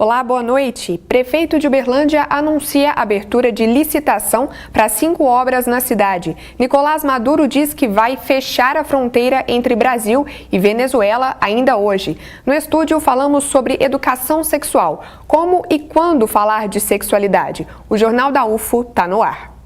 Olá, boa noite. Prefeito de Uberlândia anuncia a abertura de licitação para 5 obras na cidade. Nicolás Maduro diz que vai fechar a fronteira entre Brasil e Venezuela ainda hoje. No estúdio falamos sobre educação sexual. Como e quando falar de sexualidade? O Jornal da UFO está no ar.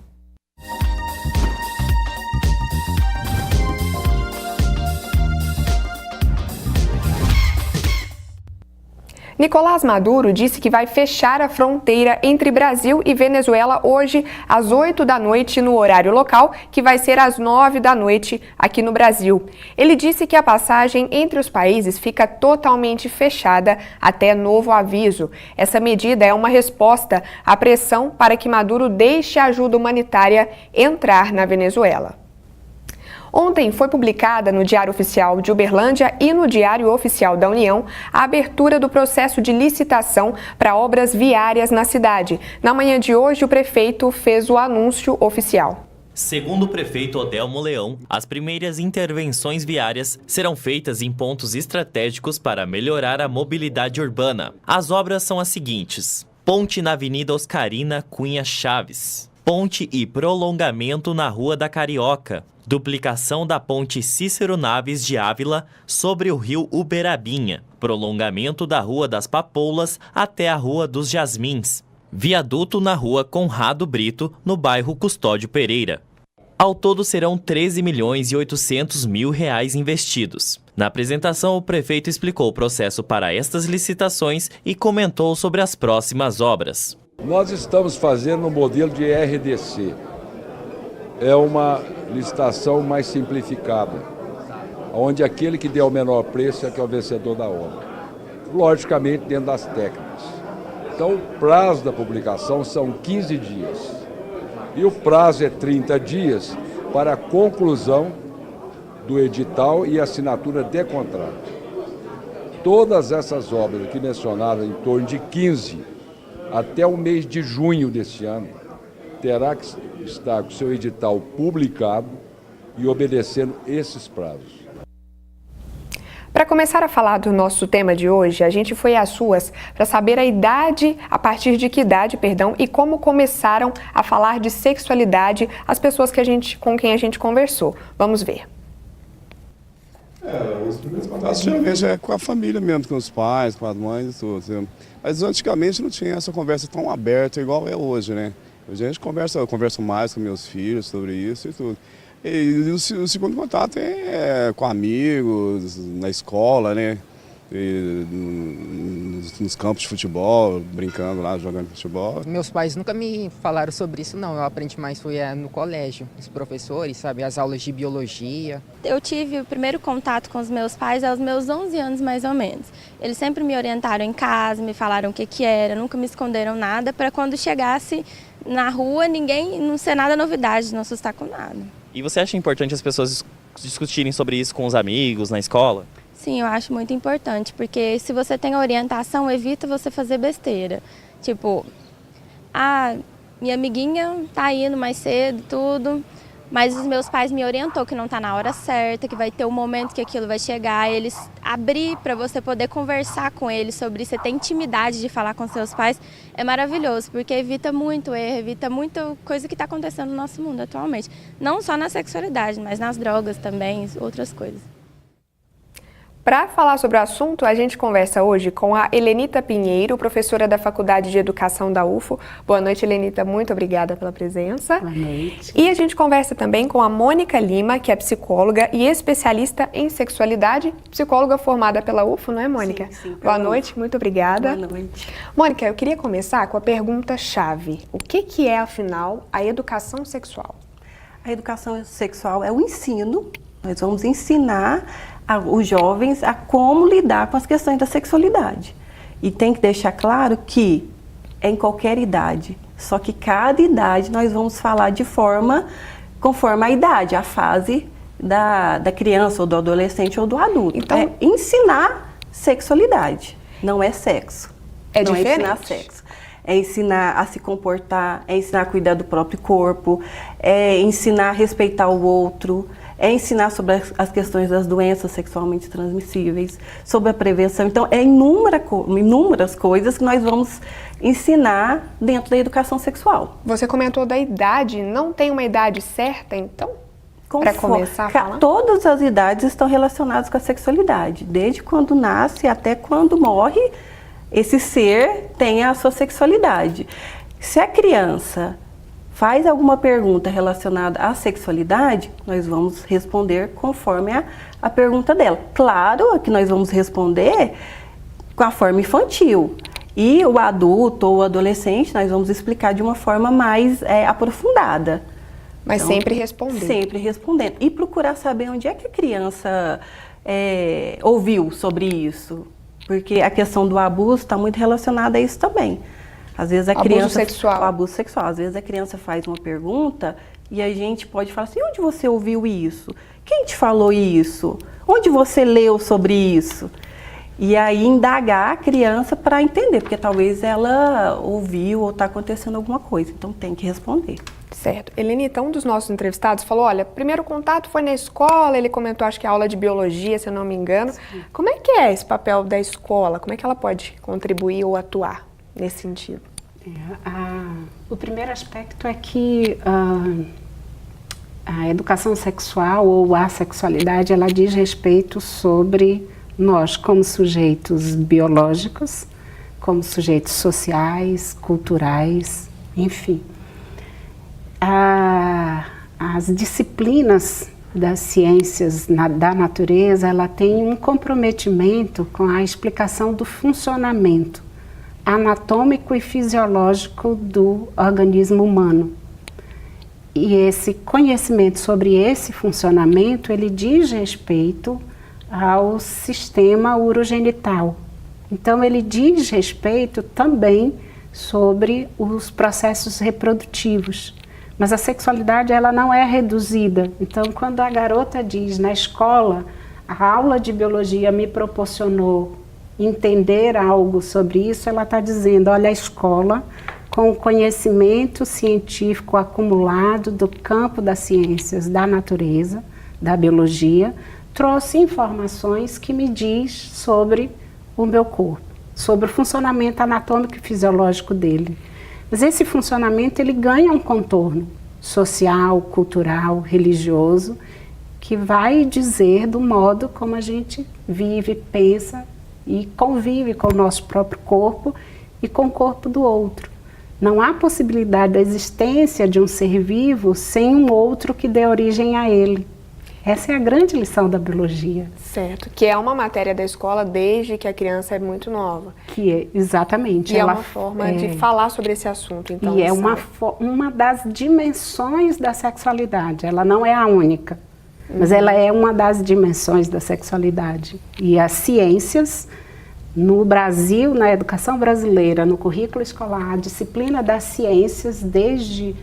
Nicolás Maduro disse que vai fechar a fronteira entre Brasil e Venezuela hoje às 8 da noite no horário local, que vai ser às 9 da noite aqui no Brasil. Ele disse que a passagem entre os países fica totalmente fechada até novo aviso. Essa medida é uma resposta à pressão para que Maduro deixe a ajuda humanitária entrar na Venezuela. Ontem foi publicada no Diário Oficial de Uberlândia e no Diário Oficial da União a abertura do processo de licitação para obras viárias na cidade. Na manhã de hoje, o prefeito fez o anúncio oficial. Segundo o prefeito Odelmo Leão, as primeiras intervenções viárias serão feitas em pontos estratégicos para melhorar a mobilidade urbana. As obras são as seguintes: ponte na Avenida Oscarina Cunha Chaves, ponte e prolongamento na Rua da Carioca, duplicação da ponte Cícero Naves de Ávila sobre o rio Uberabinha, prolongamento da Rua das Papoulas até a Rua dos Jasmins, viaduto na Rua Conrado Brito, no bairro Custódio Pereira. Ao todo serão R$13.800.000 investidos. Na apresentação, o prefeito explicou o processo para estas licitações e comentou sobre as próximas obras. Nós estamos fazendo um modelo de RDC. É uma licitação mais simplificada, onde aquele que der o menor preço é que é o vencedor da obra. Logicamente, dentro das técnicas. Então, o prazo da publicação são 15 dias. E o prazo é 30 dias para a conclusão do edital e assinatura de contrato. Todas essas obras aqui mencionadas, em torno de 15, até o mês de junho deste ano, terá que estar com o seu edital publicado e obedecendo esses prazos. Para começar a falar do nosso tema de hoje, a gente foi às ruas para saber a partir de que idade, e como começaram a falar de sexualidade as pessoas com quem a gente conversou. Vamos ver. Os primeiros contatos geralmente é com a família mesmo, com os pais, com as mães e tudo. Mas antigamente não tinha essa conversa tão aberta igual é hoje, né? Hoje a gente eu converso mais com meus filhos sobre isso e tudo. E o segundo contato é com amigos, na escola, né? E nos campos de futebol, brincando lá, jogando futebol. Meus pais nunca me falaram sobre isso, não. Eu aprendi mais no colégio, os professores, sabe, as aulas de biologia. Eu tive o primeiro contato com os meus pais aos meus 11 anos, mais ou menos. Eles sempre me orientaram em casa, me falaram o que era, nunca me esconderam nada, para quando chegasse na rua, não ser nada novidade, não assustar com nada. E você acha importante as pessoas discutirem sobre isso com os amigos, na escola? Sim, eu acho muito importante, porque se você tem a orientação, evita você fazer besteira. Tipo, minha amiguinha tá indo mais cedo, tudo, mas os meus pais me orientou que não tá na hora certa, que vai ter um momento que aquilo vai chegar, eles abrir para você poder conversar com eles sobre isso, você ter intimidade de falar com seus pais, é maravilhoso, porque evita muito erro, evita muita coisa que está acontecendo no nosso mundo atualmente. Não só na sexualidade, mas nas drogas também, outras coisas. Para falar sobre o assunto, a gente conversa hoje com a Helenita Pinheiro, professora da Faculdade de Educação da UFO. Boa noite, Helenita. Muito obrigada pela presença. Boa noite. E a gente conversa também com a Mônica Lima, que é psicóloga e especialista em sexualidade, psicóloga formada pela UFO, não é, Mônica? Sim, Boa noite, muito obrigada. Boa noite. Mônica, eu queria começar com a pergunta-chave. O que é, afinal, a educação sexual? A educação sexual é o ensino. Nós vamos ensinar os jovens a como lidar com as questões da sexualidade. E tem que deixar claro que é em qualquer idade, só que cada idade nós vamos falar de forma conforme a idade, a fase da criança ou do adolescente ou do adulto. Então, é ensinar sexualidade, não é sexo. É não diferente. É ensinar sexo. É ensinar a se comportar, é ensinar a cuidar do próprio corpo, é ensinar a respeitar o outro, é ensinar sobre as questões das doenças sexualmente transmissíveis, sobre a prevenção. Então, é inúmeras coisas que nós vamos ensinar dentro da educação sexual. Você comentou da idade, não tem uma idade certa, então? Para começar a falar? Todas as idades estão relacionadas com a sexualidade, desde quando nasce até quando morre, esse ser tem a sua sexualidade. Se a criança faz alguma pergunta relacionada à sexualidade, nós vamos responder conforme a pergunta dela. Claro que nós vamos responder com a forma infantil. E o adulto ou o adolescente, nós vamos explicar de uma forma mais aprofundada. Mas então, sempre respondendo. Sempre respondendo. E procurar saber onde é que a criança ouviu sobre isso. Porque a questão do abuso está muito relacionada a isso também. Às vezes a criança, sexual. O abuso sexual. Às vezes a criança faz uma pergunta e a gente pode falar assim, onde você ouviu isso? Quem te falou isso? Onde você leu sobre isso? E aí indagar a criança para entender, porque talvez ela ouviu ou está acontecendo alguma coisa. Então tem que responder. Certo. Helenita, um dos nossos entrevistados falou, olha, primeiro contato foi na escola, ele comentou, acho que a aula de biologia, se eu não me engano. Sim. Como é que é esse papel da escola? Como é que ela pode contribuir ou atuar nesse sentido? O primeiro aspecto é que a educação sexual ou a sexualidade, ela diz respeito sobre nós como sujeitos biológicos, como sujeitos sociais, culturais, enfim. As disciplinas das ciências da natureza, ela tem um comprometimento com a explicação do funcionamento anatômico e fisiológico do organismo humano. E esse conhecimento sobre esse funcionamento, ele diz respeito ao sistema urogenital. Então, ele diz respeito também sobre os processos reprodutivos. Mas a sexualidade, ela não é reduzida. Então, quando a garota diz na escola, a aula de biologia me proporcionou entender algo sobre isso, ela está dizendo, olha, a escola, com o conhecimento científico acumulado do campo das ciências da natureza, da biologia, trouxe informações que me diz sobre o meu corpo, sobre o funcionamento anatômico e fisiológico dele. Mas esse funcionamento, ele ganha um contorno social, cultural, religioso, que vai dizer do modo como a gente vive, pensa e convive com o nosso próprio corpo e com o corpo do outro. Não há possibilidade da existência de um ser vivo sem um outro que dê origem a ele. Essa é a grande lição da biologia. Certo, que é uma matéria da escola desde que a criança é muito nova. Que é, exatamente. E é uma forma de falar sobre esse assunto, então. E é uma das dimensões da sexualidade. Ela não é a única, mas ela é uma das dimensões da sexualidade. E as ciências, no Brasil, na educação brasileira, no currículo escolar, a disciplina das ciências, desde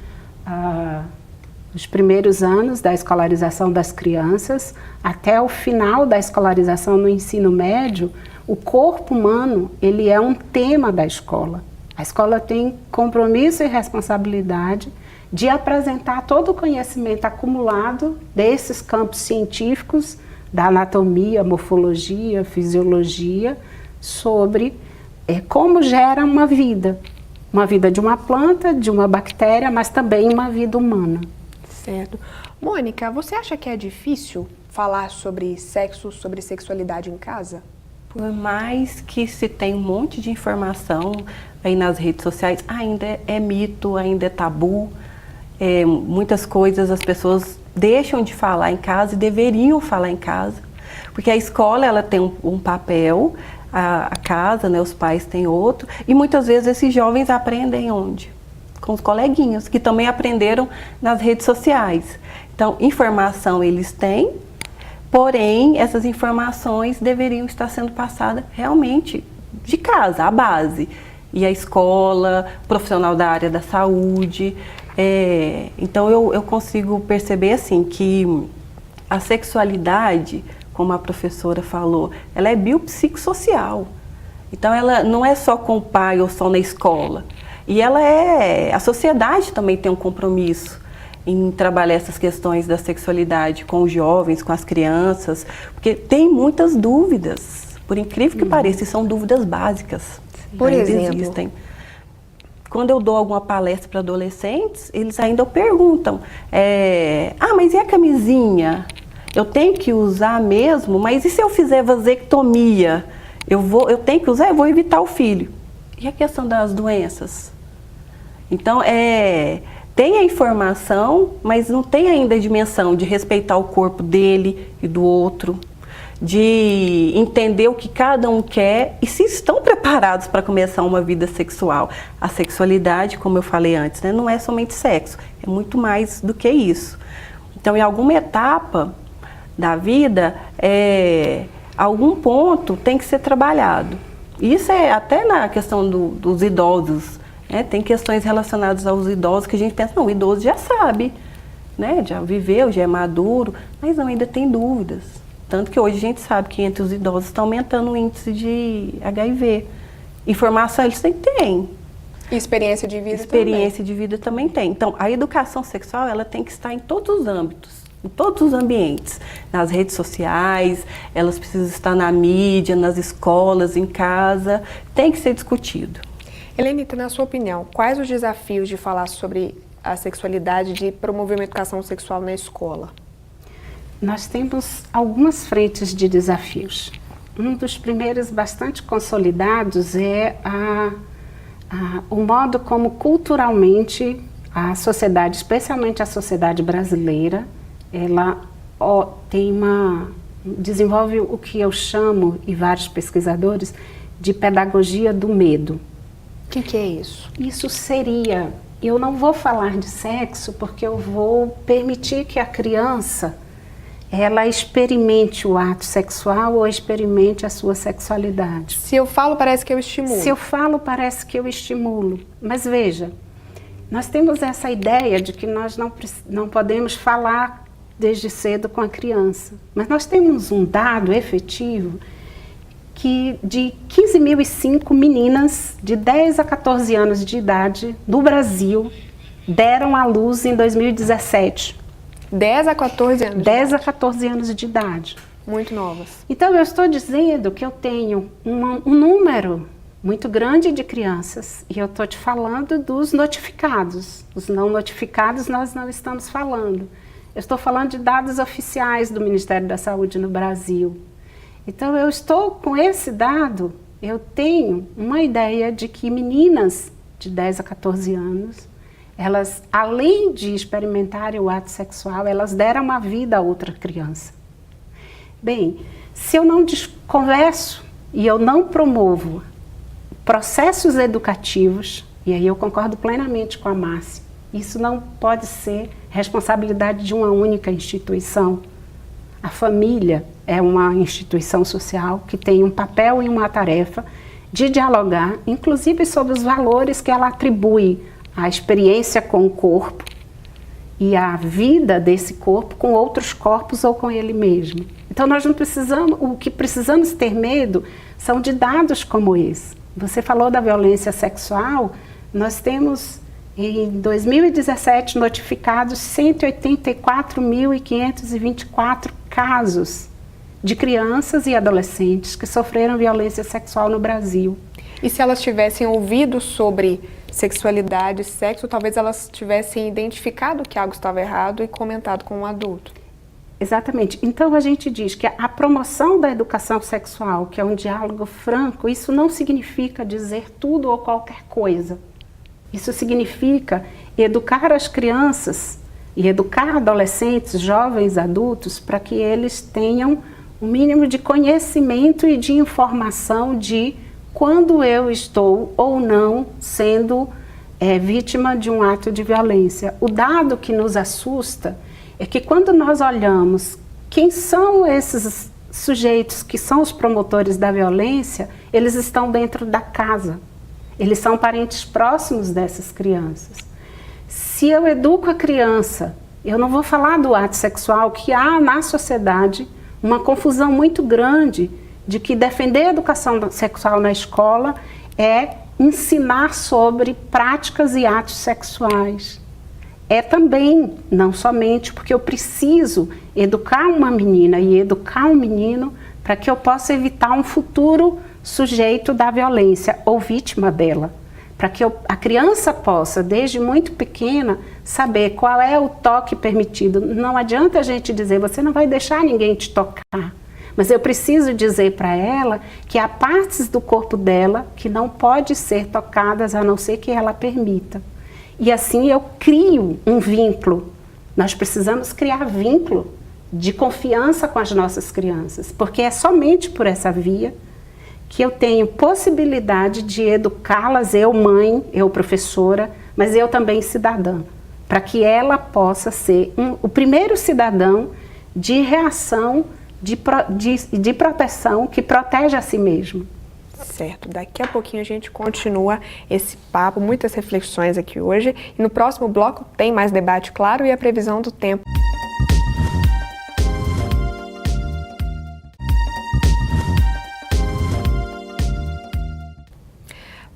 os primeiros anos da escolarização das crianças até o final da escolarização no ensino médio, o corpo humano, ele é um tema da escola. A escola tem compromisso e responsabilidade de apresentar todo o conhecimento acumulado desses campos científicos, da anatomia, morfologia, fisiologia, sobre como gera uma vida de uma planta, de uma bactéria, mas também uma vida humana. Certo. Mônica, você acha que é difícil falar sobre sexo, sobre sexualidade em casa? Por mais que se tenha um monte de informação aí nas redes sociais, ainda é mito, ainda é tabu. Muitas coisas as pessoas deixam de falar em casa e deveriam falar em casa. Porque a escola, ela tem um papel, a casa, né, os pais têm outro. E muitas vezes esses jovens aprendem onde? Com os coleguinhas, que também aprenderam nas redes sociais. Então, informação eles têm, porém, essas informações deveriam estar sendo passadas realmente de casa, a base. E a escola, profissional da área da saúde. Então, eu consigo perceber assim, que a sexualidade, como a professora falou, ela é biopsicossocial. Então, ela não é só com o pai ou só na escola. E a sociedade também tem um compromisso em trabalhar essas questões da sexualidade com os jovens, com as crianças, porque tem muitas dúvidas, por incrível que pareça, e são dúvidas básicas. Por ainda exemplo? existem. Quando eu dou alguma palestra para adolescentes, eles ainda perguntam, mas e a camisinha? Eu tenho que usar mesmo? Mas e se eu fizer vasectomia? Eu tenho que usar? Eu vou evitar o filho. E a questão das doenças? Então, tem a informação, mas não tem ainda a dimensão de respeitar o corpo dele e do outro, de entender o que cada um quer e se estão preparados para começar uma vida sexual. A sexualidade, como eu falei antes, né, não é somente sexo, é muito mais do que isso. Então, em alguma etapa da vida, algum ponto tem que ser trabalhado. Isso é até na questão dos idosos, né? Tem questões relacionadas aos idosos que a gente pensa, não, o idoso já sabe, né? Já viveu, já é maduro, mas não, ainda tem dúvidas. Tanto que hoje a gente sabe que entre os idosos está aumentando o índice de HIV. Informação eles têm. E experiência de vida Experiência de vida também tem. Então, a educação sexual ela tem que estar em todos os âmbitos, em todos os ambientes. Nas redes sociais, elas precisam estar na mídia, nas escolas, em casa. Tem que ser discutido. Helenita, na sua opinião, quais os desafios de falar sobre a sexualidade, de promover uma educação sexual na escola? Nós temos algumas frentes de desafios. Um dos primeiros bastante consolidados é o modo como culturalmente a sociedade, especialmente a sociedade brasileira, ela desenvolve o que eu chamo, e vários pesquisadores, de pedagogia do medo. O que é isso? Isso seria, eu não vou falar de sexo porque eu vou permitir que a criança ela experimente o ato sexual ou experimente a sua sexualidade. Se eu falo, parece que eu estimulo. Se eu falo, parece que eu estimulo. Mas veja, nós temos essa ideia de que nós não podemos falar desde cedo com a criança. Mas nós temos um dado efetivo que de 15.005 meninas de 10 a 14 anos de idade no Brasil deram à luz em 2017. 10 a 14 anos? 10 a 14 anos de idade. Muito novas. Então, eu estou dizendo que eu tenho um número muito grande de crianças e eu estou te falando dos notificados. Os não notificados nós não estamos falando. Eu estou falando de dados oficiais do Ministério da Saúde no Brasil. Então, eu estou com esse dado, eu tenho uma ideia de que meninas de 10 a 14 anos, elas, além de experimentarem o ato sexual, elas deram uma vida a outra criança. Bem, se eu não converso e eu não promovo processos educativos, e aí eu concordo plenamente com a Márcia, isso não pode ser responsabilidade de uma única instituição. A família é uma instituição social que tem um papel e uma tarefa de dialogar, inclusive sobre os valores que ela atribui à experiência com o corpo e a vida desse corpo com outros corpos ou com ele mesmo. Então nós não precisamos, o que precisamos ter medo são de dados como esse. Você falou da violência sexual, nós temos em 2017 notificados 184.524 casos de crianças e adolescentes que sofreram violência sexual no Brasil. E se elas tivessem ouvido sobre sexualidade, sexo, talvez elas tivessem identificado que algo estava errado e comentado com um adulto. Exatamente. Então a gente diz que a promoção da educação sexual, que é um diálogo franco, isso não significa dizer tudo ou qualquer coisa. Isso significa educar as crianças e educar adolescentes, jovens, adultos, para que eles tenham um mínimo de conhecimento e de informação de quando eu estou ou não sendo vítima de um ato de violência. O dado que nos assusta é que quando nós olhamos quem são esses sujeitos que são os promotores da violência, eles estão dentro da casa. Eles são parentes próximos dessas crianças. Se eu educo a criança, eu não vou falar do ato sexual, que há na sociedade uma confusão muito grande de que defender a educação sexual na escola é ensinar sobre práticas e atos sexuais. é também, não somente, porque eu preciso educar uma menina e educar um menino para que eu possa evitar um futuro sujeito da violência ou vítima dela. Para que a criança possa, desde muito pequena, saber qual é o toque permitido. Não adianta a gente dizer, você não vai deixar ninguém te tocar. Mas eu preciso dizer para ela que há partes do corpo dela que não podem ser tocadas, a não ser que ela permita. E assim eu crio um vínculo. Nós precisamos criar vínculo de confiança com as nossas crianças, porque é somente por essa via que eu tenho possibilidade de educá-las, eu mãe, eu professora, mas eu também cidadã, para que ela possa ser o primeiro cidadão de reação, de proteção, que protege a si mesmo. Certo, daqui a pouquinho a gente continua esse papo, muitas reflexões aqui hoje, e no próximo bloco tem mais debate, claro, e a previsão do tempo.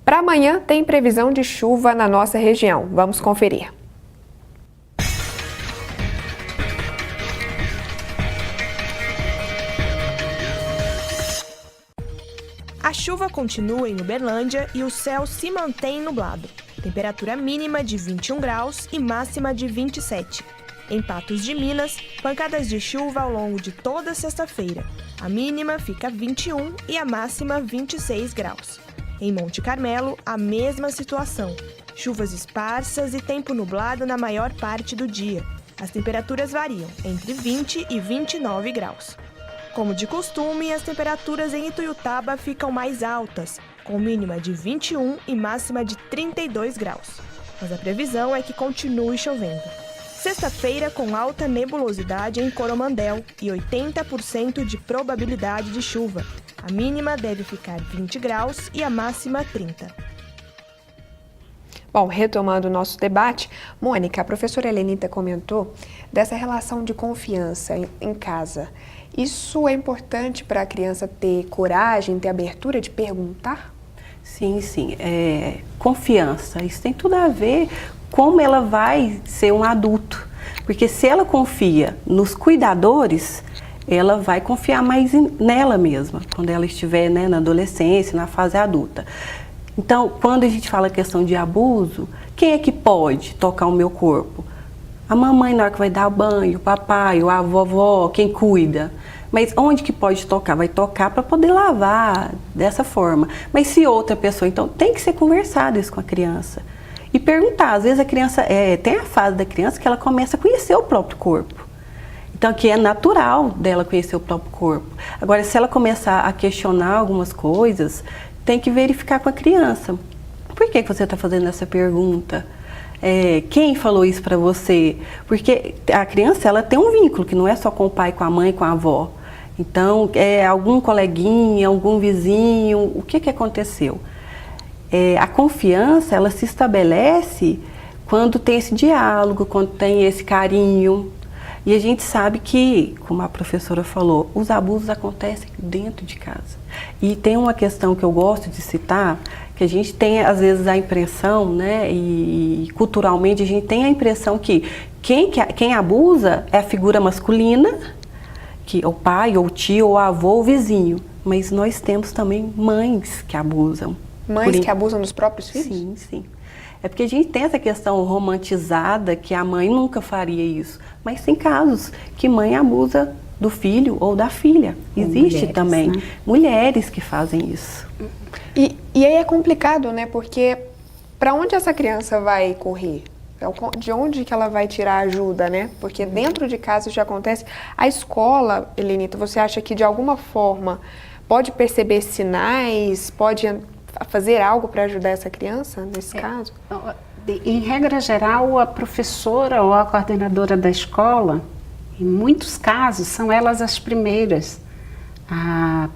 Para amanhã tem previsão de chuva na nossa região. Vamos conferir. A chuva continua em Uberlândia e o céu se mantém nublado. Temperatura mínima de 21 graus e máxima de 27. Em Patos de Minas, pancadas de chuva ao longo de toda sexta-feira. A mínima fica 21 e a máxima 26 graus. Em Monte Carmelo, a mesma situação. Chuvas esparsas e tempo nublado na maior parte do dia. As temperaturas variam entre 20 e 29 graus. Como de costume, as temperaturas em Ituiutaba ficam mais altas, com mínima de 21 e máxima de 32 graus. Mas a previsão é que continue chovendo. Sexta-feira com alta nebulosidade em Coromandel e 80% de probabilidade de chuva. A mínima deve ficar 20 graus e a máxima 30. Bom, retomando o nosso debate, Mônica, a professora Helenita comentou dessa relação de confiança em casa. Isso é importante para a criança ter coragem, ter abertura de perguntar? Sim, sim. Confiança, isso tem tudo a ver como ela vai ser um adulto. Porque se ela confia nos cuidadores, ela vai confiar mais nela mesma, quando ela estiver, né, na adolescência, na fase adulta. Então, quando a gente fala questão de abuso, quem é que pode tocar o meu corpo? A mamãe na hora que vai dar banho, o papai, ou a vovó, quem cuida. Mas onde que pode tocar? Vai tocar para poder lavar, dessa forma. Mas se outra pessoa, então tem que ser conversado isso com a criança. E perguntar, às vezes a criança, tem a fase da criança que ela começa a conhecer o próprio corpo. Então, que é natural dela conhecer o próprio corpo. Agora, se ela começar a questionar algumas coisas, tem que verificar com a criança. Por que você está fazendo essa pergunta? Quem falou isso para você? Porque a criança, ela tem um vínculo, que não é só com o pai, com a mãe, com a avó. Então, algum coleguinha, algum vizinho, o que aconteceu? A confiança, ela se estabelece quando tem esse diálogo, quando tem esse carinho. E a gente sabe que, como a professora falou, os abusos acontecem dentro de casa. E tem uma questão que eu gosto de citar, que a gente tem às vezes a impressão, né, e culturalmente a gente tem a impressão que quem abusa é a figura masculina, que o pai, ou o tio, ou o avô, ou o vizinho. Mas nós temos também mães que abusam. Mães que abusam dos próprios filhos? Sim, sim. É porque a gente tem essa questão romantizada que a mãe nunca faria isso. Mas tem casos que mãe abusa do filho ou da filha. Existe mulheres, também, né? Mulheres que fazem isso. E aí é complicado, né? Porque para onde essa criança vai correr? De onde que ela vai tirar ajuda, né? Porque dentro de casa já acontece. A escola, Helenita, você acha que de alguma forma pode perceber sinais, pode fazer algo para ajudar essa criança nesse caso? Em regra geral, a professora ou a coordenadora da escola, em muitos casos, são elas as primeiras a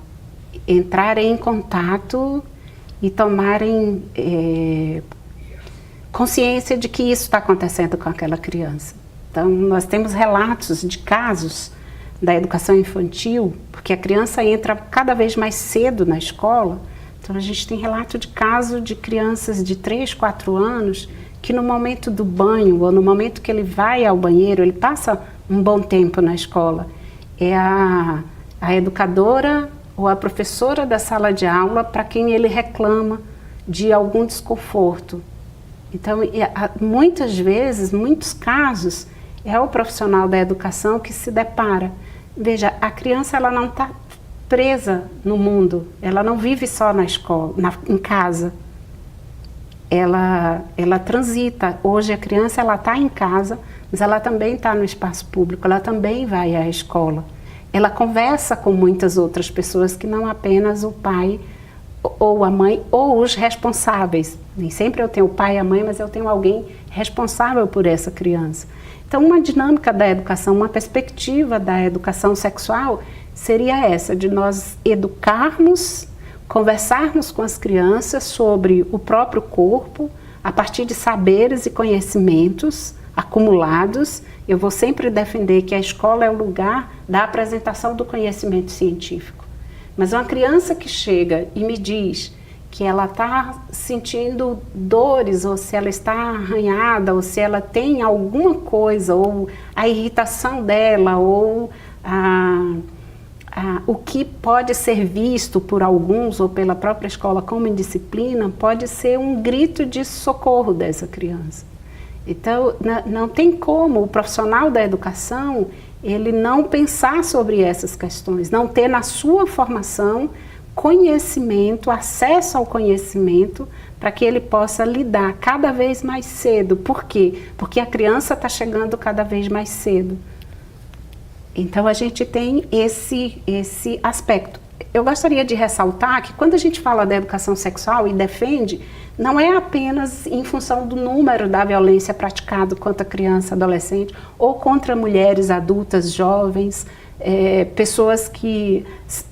entrarem em contato e tomarem consciência de que isso está acontecendo com aquela criança. Então, nós temos relatos de casos da educação infantil, porque a criança entra cada vez mais cedo na escola. Então a gente tem relato de caso de crianças de 3, 4 anos que no momento do banho ou no momento que ele vai ao banheiro, ele passa um bom tempo na escola, é a educadora ou a professora da sala de aula para quem ele reclama de algum desconforto. Então, muitas vezes, muitos casos, é o profissional da educação que se depara. Veja, a criança ela não está presa no mundo, ela não vive só na escola, em casa. Ela transita. Hoje a criança ela está em casa, mas ela também está no espaço público, ela também vai à escola. Ela conversa com muitas outras pessoas que não apenas o pai ou a mãe ou os responsáveis. Nem sempre eu tenho o pai e a mãe, mas eu tenho alguém responsável por essa criança. Então, uma dinâmica da educação, uma perspectiva da educação sexual seria essa, de nós educarmos, conversarmos com as crianças sobre o próprio corpo, a partir de saberes e conhecimentos acumulados. Eu vou sempre defender que a escola é o lugar da apresentação do conhecimento científico. Mas uma criança que chega e me diz que ela está sentindo dores, ou se ela está arranhada, ou se ela tem alguma coisa, ou a irritação dela, ou o que pode ser visto por alguns ou pela própria escola como indisciplina, pode ser um grito de socorro dessa criança. Então, não tem como o profissional da educação ele não pensar sobre essas questões, não ter na sua formação conhecimento, acesso ao conhecimento, para que ele possa lidar cada vez mais cedo. Por quê? Porque a criança está chegando cada vez mais cedo. Então, a gente tem esse aspecto. Eu gostaria de ressaltar que quando a gente fala da educação sexual e defende, não é apenas em função do número da violência praticada contra criança, adolescente, ou contra mulheres adultas, jovens, pessoas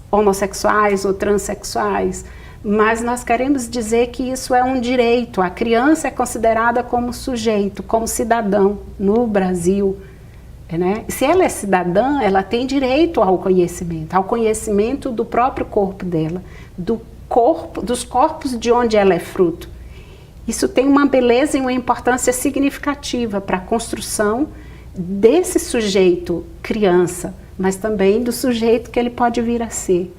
homossexuais ou transexuais, mas nós queremos dizer que isso é um direito. A criança é considerada como sujeito, como cidadão no Brasil. Né? Se ela é cidadã, ela tem direito ao conhecimento do próprio corpo dela, dos corpos de onde ela é fruto. Isso tem uma beleza e uma importância significativa para a construção desse sujeito criança, mas também do sujeito que ele pode vir a ser.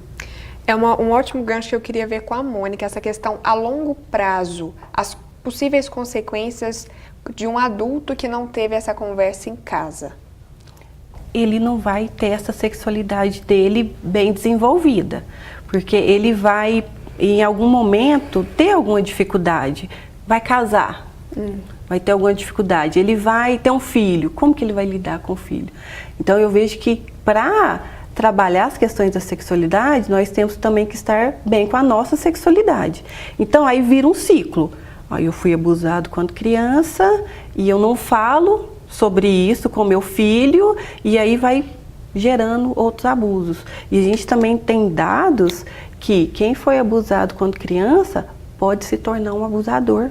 É um ótimo gancho que eu queria ver com a Mônica, essa questão a longo prazo, as possíveis consequências de um adulto que não teve essa conversa em casa. Ele não vai ter essa sexualidade dele bem desenvolvida, porque ele vai, em algum momento, ter alguma dificuldade, vai casar, vai ter alguma dificuldade, ele vai ter um filho, como que ele vai lidar com o filho? Então eu vejo que para trabalhar as questões da sexualidade, nós temos também que estar bem com a nossa sexualidade. Então aí vira um ciclo. Eu fui abusado quando criança e eu não falo sobre isso com meu filho, e aí vai gerando outros abusos. E a gente também tem dados que quem foi abusado quando criança pode se tornar um abusador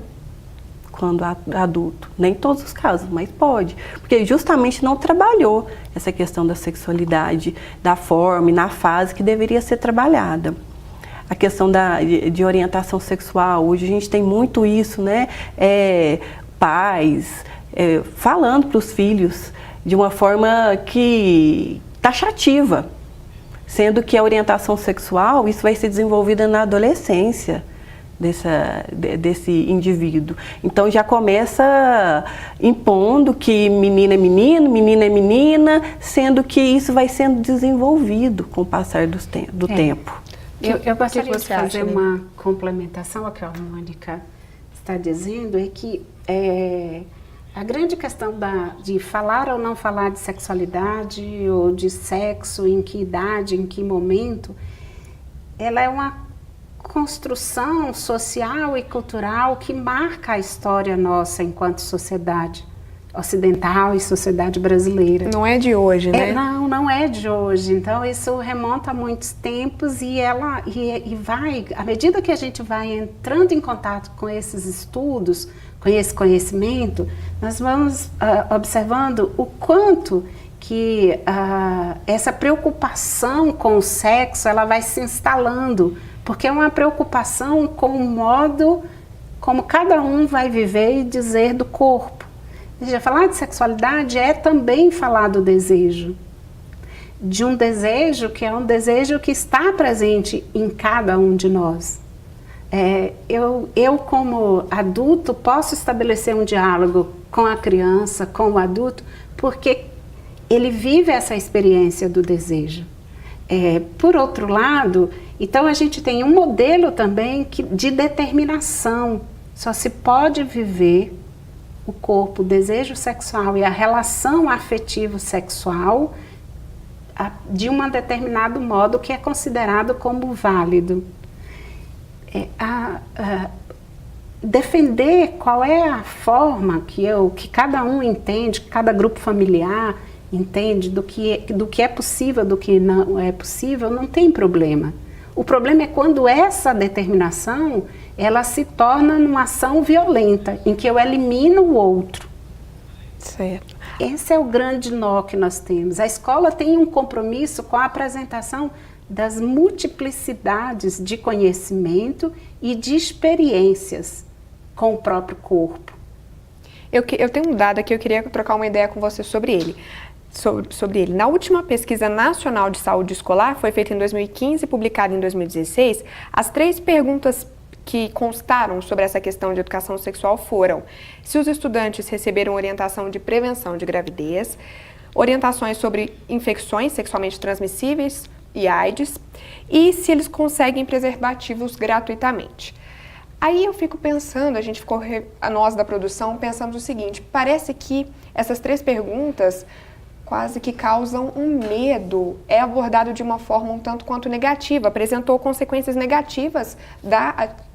quando adulto. Nem todos os casos, mas pode. Porque justamente não trabalhou essa questão da sexualidade, da forma e na fase que deveria ser trabalhada. A questão de orientação sexual, hoje a gente tem muito isso, né? Pais falando para os filhos de uma forma que taxativa, sendo que a orientação sexual, isso vai ser desenvolvida na adolescência desse indivíduo. Então já começa impondo que menino é menino, menina é menina, sendo que isso vai sendo desenvolvido com o passar do tempo. Eu gostaria de fazer acha, uma complementação ao que a Mônica está dizendo, é que a grande questão de falar ou não falar de sexualidade ou de sexo, em que idade, em que momento, ela é uma construção social e cultural que marca a história nossa enquanto sociedade ocidental e sociedade brasileira. Não é de hoje, né? Não é de hoje. Então, isso remonta a muitos tempos e vai, à medida que a gente vai entrando em contato com esses estudos, com esse conhecimento, nós vamos observando o quanto que essa preocupação com o sexo, ela vai se instalando porque é uma preocupação com o modo como cada um vai viver e dizer do corpo. Falar de sexualidade é também falar do desejo. De um desejo que é um desejo que está presente em cada um de nós. Eu, como adulto, posso estabelecer um diálogo com a criança, com o adulto, porque ele vive essa experiência do desejo. Por outro lado, então a gente tem um modelo também de determinação. Só se pode viver o corpo, o desejo sexual e a relação afetivo-sexual de um determinado modo que é considerado como válido. Defender qual é a forma que cada um entende, que cada grupo familiar entende do que é possível, do que não é possível, não tem problema. O problema é quando essa determinação ela se torna numa ação violenta, em que eu elimino o outro. Certo. Esse é o grande nó que nós temos. A escola tem um compromisso com a apresentação das multiplicidades de conhecimento e de experiências com o próprio corpo. Eu tenho um dado aqui, eu queria trocar uma ideia com você sobre ele. Na última pesquisa nacional de saúde escolar, foi feita em 2015 e publicada em 2016, as 3 perguntas que constaram sobre essa questão de educação sexual foram: se os estudantes receberam orientação de prevenção de gravidez, orientações sobre infecções sexualmente transmissíveis e AIDS, e se eles conseguem preservativos gratuitamente. Aí eu fico pensando, nós da produção pensamos o seguinte: parece que essas 3 perguntas quase que causam um medo, é abordado de uma forma um tanto quanto negativa, apresentou consequências negativas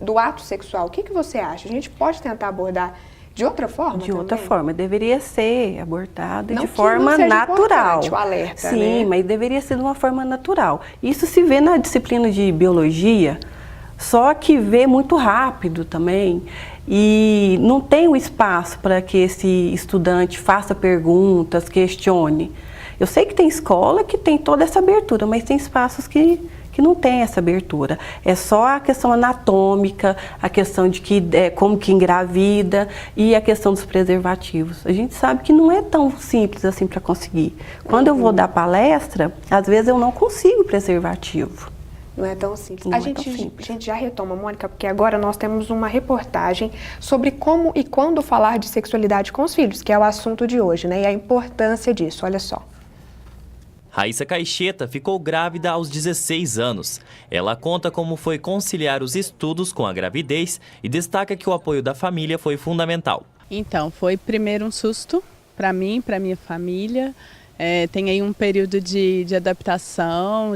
do ato sexual. O que você acha? A gente pode tentar abordar de outra forma? De outra forma, deveria ser abordado de não forma seja natural. O alerta, sim, né? Mas deveria ser de uma forma natural. Isso se vê na disciplina de biologia, só que vê muito rápido também. E não tem o espaço para que esse estudante faça perguntas, questione. Eu sei que tem escola que tem toda essa abertura, mas tem espaços que não tem essa abertura. É só a questão anatômica, a questão de como que engravida e a questão dos preservativos. A gente sabe que não é tão simples assim para conseguir. Quando eu vou dar palestra, às vezes eu não consigo preservativo. Não é tão simples. Não A é tão gente simples. já retoma, Mônica, porque agora nós temos uma reportagem sobre como e quando falar de sexualidade com os filhos, que é o assunto de hoje, né? E a importância disso, olha só. Raíssa Caixeta ficou grávida aos 16 anos. Ela conta como foi conciliar os estudos com a gravidez e destaca que o apoio da família foi fundamental. Então, foi primeiro um susto para mim, para minha família. Tem aí um período de adaptação,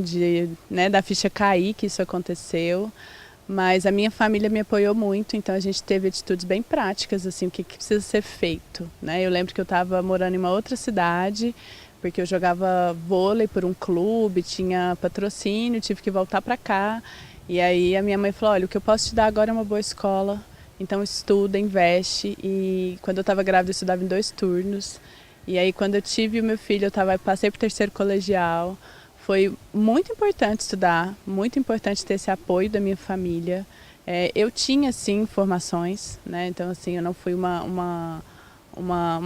da ficha cair, que isso aconteceu, mas a minha família me apoiou muito, então a gente teve atitudes bem práticas, assim, o que precisa ser feito, né? Eu lembro que eu estava morando em uma outra cidade, porque eu jogava vôlei por um clube, tinha patrocínio, tive que voltar para cá, e aí a minha mãe falou: olha, o que eu posso te dar agora é uma boa escola, então estuda, investe, e quando eu estava grávida eu estudava em 2 turnos. E aí, quando eu tive o meu filho, passei para o 3º colegial. Foi muito importante estudar, muito importante ter esse apoio da minha família. Eu tinha, sim, informações, né? Então, assim, eu não fui uma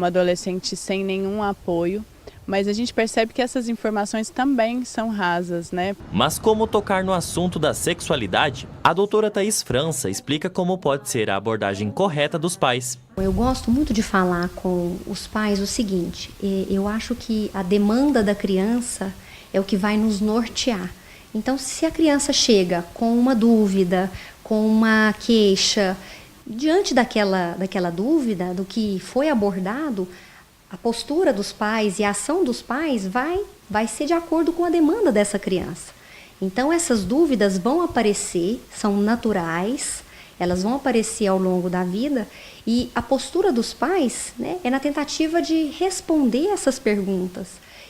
adolescente sem nenhum apoio. Mas a gente percebe que essas informações também são rasas, né? Mas como tocar no assunto da sexualidade, a doutora Thaís França explica como pode ser a abordagem correta dos pais. Eu gosto muito de falar com os pais o seguinte: eu acho que a demanda da criança é o que vai nos nortear. Então, se a criança chega com uma dúvida, com uma queixa, diante daquela dúvida, do que foi abordado, a postura dos pais e a ação dos pais vai ser de acordo com a demanda dessa criança. Então, essas dúvidas vão aparecer, são naturais, elas vão aparecer ao longo da vida, e a postura dos pais, né, é na tentativa de responder essas perguntas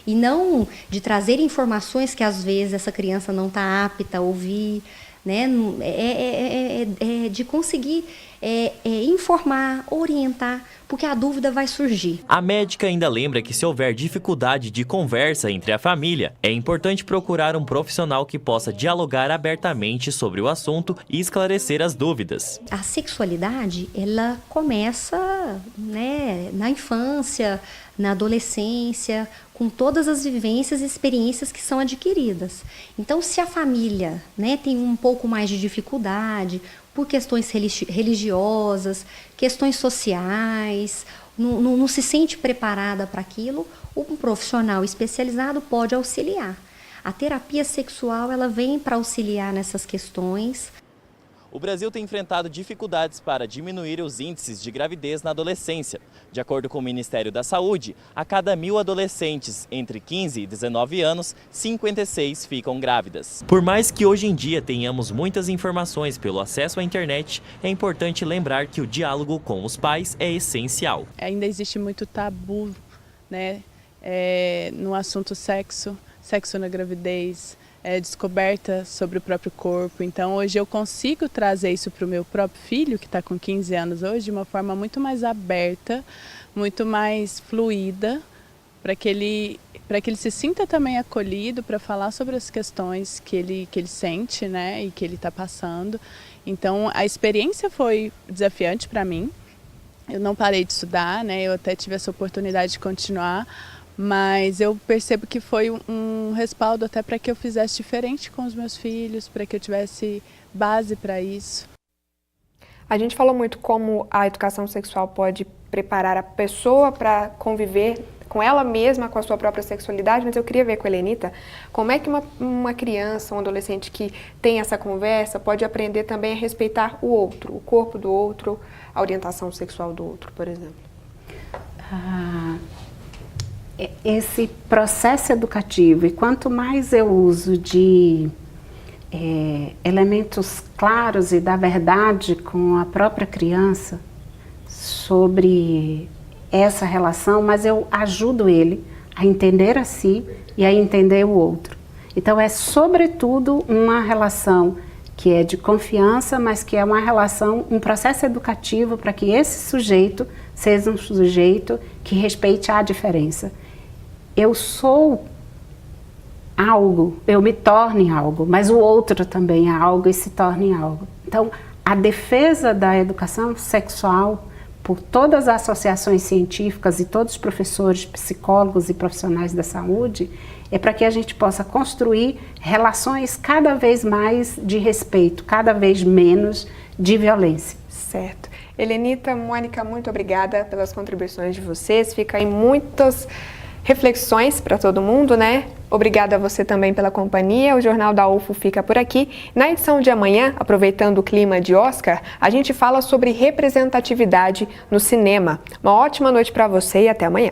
e não de trazer informações que às vezes essa criança não está apta a ouvir, né? De conseguir informar, orientar, porque a dúvida vai surgir. A médica ainda lembra que se houver dificuldade de conversa entre a família, é importante procurar um profissional que possa dialogar abertamente sobre o assunto e esclarecer as dúvidas. A sexualidade, ela começa, né, na infância, na adolescência, com todas as vivências e experiências que são adquiridas. Então, se a família, né, tem um pouco mais de dificuldade por questões religiosas, questões sociais, não se sente preparada para aquilo, um profissional especializado pode auxiliar. A terapia sexual, ela vem para auxiliar nessas questões. O Brasil tem enfrentado dificuldades para diminuir os índices de gravidez na adolescência. De acordo com o Ministério da Saúde, a cada 1000 adolescentes entre 15 e 19 anos, 56 ficam grávidas. Por mais que hoje em dia tenhamos muitas informações pelo acesso à internet, é importante lembrar que o diálogo com os pais é essencial. Ainda existe muito tabu, né, no assunto sexo na gravidez, descoberta sobre o próprio corpo. Então hoje eu consigo trazer isso para o meu próprio filho, que está com 15 anos hoje, de uma forma muito mais aberta, muito mais fluida, para que ele se sinta também acolhido para falar sobre as questões que ele sente, né, e que ele está passando. Então a experiência foi desafiante para mim. Eu não parei de estudar, né, eu até tive essa oportunidade de continuar, mas eu percebo que foi um respaldo até para que eu fizesse diferente com os meus filhos, para que eu tivesse base para isso. A gente falou muito como a educação sexual pode preparar a pessoa para conviver com ela mesma, com a sua própria sexualidade, mas eu queria ver com a Helenita como é que uma criança, um adolescente que tem essa conversa pode aprender também a respeitar o outro, o corpo do outro, a orientação sexual do outro, por exemplo. Esse processo educativo, e quanto mais eu uso de elementos claros e da verdade com a própria criança sobre essa relação, mas eu ajudo ele a entender a si e a entender o outro. Então é sobretudo uma relação que é de confiança, mas que é uma relação, um processo educativo para que esse sujeito seja um sujeito que respeite a diferença. Eu sou algo, eu me torno algo, mas o outro também é algo e se torna algo. Então, a defesa da educação sexual por todas as associações científicas e todos os professores, psicólogos e profissionais da saúde é para que a gente possa construir relações cada vez mais de respeito, cada vez menos de violência. Certo. Helenita, Mônica, muito obrigada pelas contribuições de vocês. Fica aí muitas reflexões para todo mundo, né? Obrigada a você também pela companhia. O Jornal da UFO fica por aqui. Na edição de amanhã, aproveitando o clima de Oscar, a gente fala sobre representatividade no cinema. Uma ótima noite para você e até amanhã.